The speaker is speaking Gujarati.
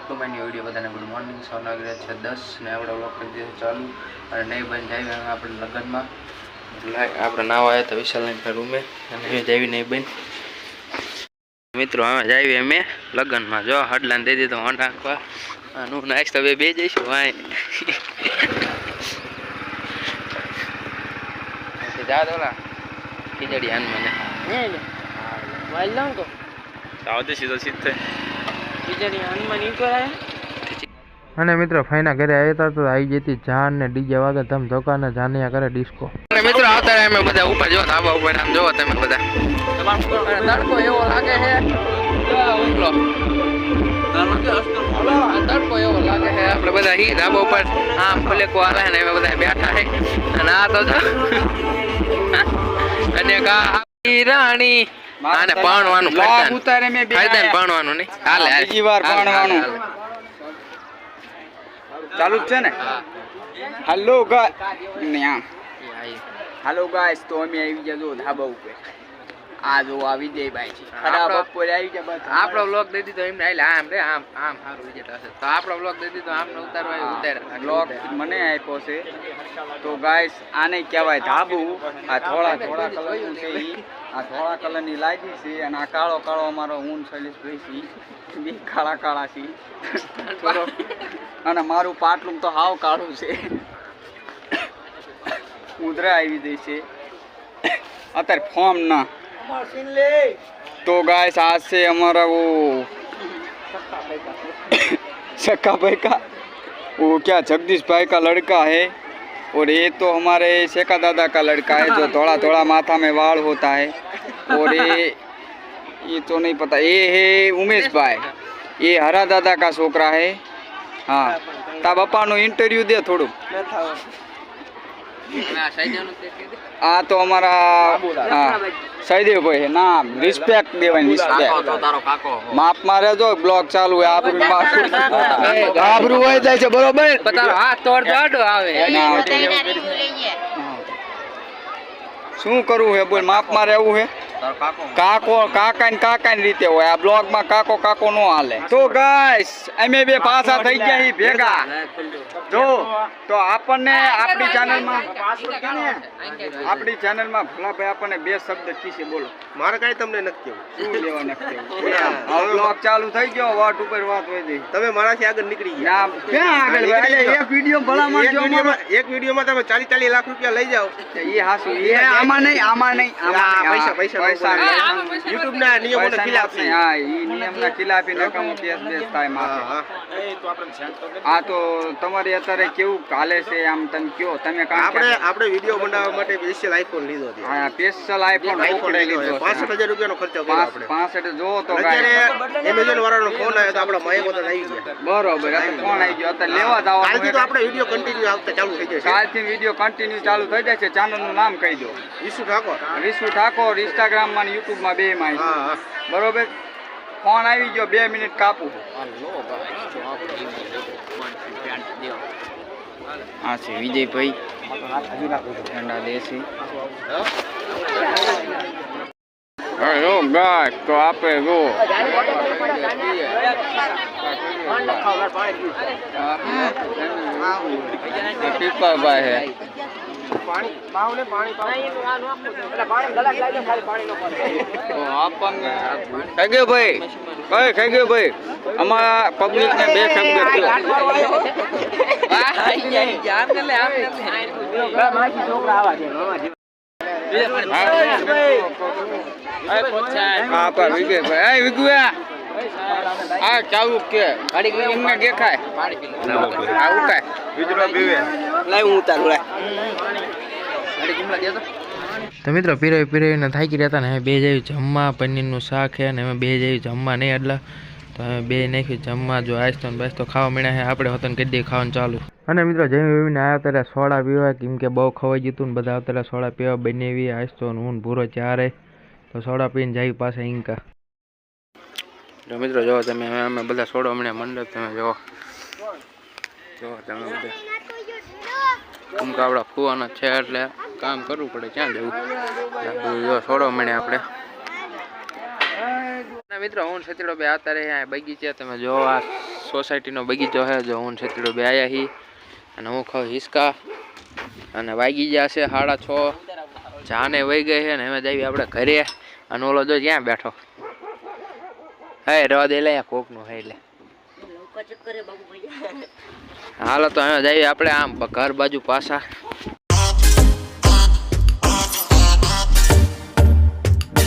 To my new video. બધાને ગુડ મોર્નિંગ। સવારના વાગી રહ્યા છે 10 ને આપણે વ્લોગ કરી દીધો ચાલુ। અને નહીં બન જાય આપણે લગ્નમાં એટલે આપણે નાવા આવ્યા તો વિશાલના રૂમે અને જાવી નહીં બન મિત્રો અમે જાવી અમે લગ્નમાં। જો હડલાને દઈ દીધો હોંડા નાખવા અને હું નાઈશ તો બે જઈશું ભાઈ જા દોલા ખીચડી આન મને વાલ લાવ તો આવતે સીધો સીધે ખીચડી આનમાં નહીં કરાય। અને મિત્રો ફાઈના ઘરે આવ્યા હતા તો આવી જતી જાન ને ડીજે વાગે ધમ ધોકા ને જાનિયા કરે ડિસ્કો। અને મિત્રો આવતા રહ્યા અમે બધા ઉપર જો ધાબા ઉપર આમ જોવો તમે બધા તડકો એવો લાગે છે તડકો એવો લાગે છે આપણે બધા હી ધાબા ઉપર આમ ફલેકો હાલે ને અમે બધા બેઠા છે અને આ તો અને રાણી આને પાણવાનું ઉતારે મે બે પાણવાનું નહીં હાલે બીજી વાર પાણવાનું ચાલુ છે ને। હેલો ગાઈસ તો અમે આવી ગયા જો ધાબા ઉપર આ જો આવી જાય ભાઈ છે ખરાબ બપોરે આવી ગયા બસ આપણો વ્લોગ દઈ દીધો એમને આલે આમ રે આમ આમ સારું વિજેટ હશે તો આપણો વ્લોગ દઈ દીધો આમને ઉતારવા ઉતાર વ્લોગ મને આપ્યો છે તો ગાઈસ આને કહેવાય ધાબુ। આ થોડા થોડા કલરનું છે ઈ આ થોડા કલરની લાગી છે અને આ કાળો કાળો અમારો ઊન શૈલેષભાઈ છે બે કાળા કાળા છે અને મારું પાટલું તો હાવ કાળું છે ઉધરા આવી ગઈ છે અત્યારે ફોર્મ ના तो गाइस आज से हमारा वो सक्का भाई का वो क्या जगदीश भाई का लड़का है और ये तो हमारे शेखा दादा का लड़का है जो थोड़ा थोड़ा माथा में वाल होता है और ये तो नहीं पता ये है उमेश भाई ये हरा दादा का छोकरा है। हाँ ता बापा नो इंटरव्यू दे थोड़ू आ तो हमारा सहीदेव भाई है नाम रिस्पेक्ट देवानी रिस्पेक्ट माप मारे जो ब्लॉग चालू है आप आबरू હોય જાય છે બરોબર બતાવો હાથ તોડ દોડ આવે શું કરવું હે બોલ માપ મારે એવું હે કાકો કાકા ની રીતે હોય આ બ્લોગ માં કાકો કાકો નો હાલે। તો ગાઈસ અમે બે પાછા થઈ ગયા હી ભેગા જો તો આપણને આપણી ચેનલ માં ભલાભાઈ આપણને બે શબ્દ કીશે બોલો। મારે કઈ તમને નથી કેવું શું લેવા નથી કેવું આ બ્લોગ ચાલુ થઈ ગયો વાત ઉપર વાત હોય જઈ તમે મારાથી આગળ નીકળી ગયા ક્યાં આગળ એક વિડિયો ભલામાં જો એક વિડિયોમાં તમે 40 લાખ રૂપિયા લઈ જાઓ એ હાસુ એ આમાં નહીં પૈસા YouTube ના નિયમોના ખિલાફ છે। હા ઈ નિયમના ખિલાફ નકામો કેસ બેસ થાય માથે। આ તો તમારી અત્યારે કેવું હાલે છે આમ તમે કયો તમે આપણે વિડિયો બનાવવા માટે સ્પેશિયલ આઈફોન લીધો છે। હા સ્પેશિયલ આઈફોન લીધો 65000 રૂપિયાનો ખર્ચો કર્યો આપણે 65 જો તો અત્યારે એમેઝોન વાળાનો ફોન આવ્યો તો આપણા માય બધા આવી ગયા બરોબર અત્યારે ફોન આવી ગયો અત્યારે લેવા જાવ કાલથી તો આપણે વિડિયો કન્ટિન્યુ આવતા ચાલુ થઈ જશે। કાલથી વિડિયો કન્ટિન્યુ ચાલુ થઈ જશે। ચેનલ નું નામ કહી દો વિશુ ઠાકોર ઇન્સ્ટાગ્રામ માં YouTube માં બે માં હા બરોબર ફોન આવી ગયો 2 મિનિટ કાપું આ છે વિજયભાઈ ઠંડા દેશી હેલો ગાઈસ તો આપે જો પીપાભાઈ હે ભાઈ અમારા પબ્લિક ને બે શબ્દ આ ચાલુ કે એમને દેખાય આવું કાય વીજળો પીવે લાઈ હું ઉતારું તો મિત્રો પીરાઈને થાકી રહેતા ને બે જેવી જમવા પનીરનું શાક છે અને અમે બે જેવી જમવા નહીં એટલે તો અમે બે નાખ્યું જમવા જો આઈસ્તો ને બાઈસ્તો ખાવા મળ્યા છે આપણે હોતને કરી દઈએ ખાવાનું ચાલુ। અને મિત્રો જમીને આવ્યા ત્યારે સોડા પીવા કેમ કે બહુ ખવાઈ જતું ને બધા અત્યારે સોડા પીવા બનાવી આઈસ્તો ને ઊન ભૂરો ચારે તો સોડા પીને જાય પાસે ઈંકા। જો મિત્રો જો તમે અમે બધા સોડો હમણાં મંડપ તમે જો તમે બધા કેમ કે આપણા ફુવાના છે એટલે કામ કરવું પડે ક્યાં જવું જો સોડો મળે આપણે મિત્રો હું સતીડો બે આવતા રહ્યા બગીચે તમે જો આ સોસાયટીનો બગીચો છે. જો હું છેતડો બે આવ્યા હી અને હું ખાઉં હિસકા અને વાગી ગયા છે 6:30. જાને વહી ગઈ છે ને અમે જઈએ આપણે ઘરે. અને ઓલો જો ક્યાં બેઠો હે રવા દે લે કોકનું હે એટલે હાલો તો હવે જઈએ આપણે આમ ઘર બાજુ પાછા.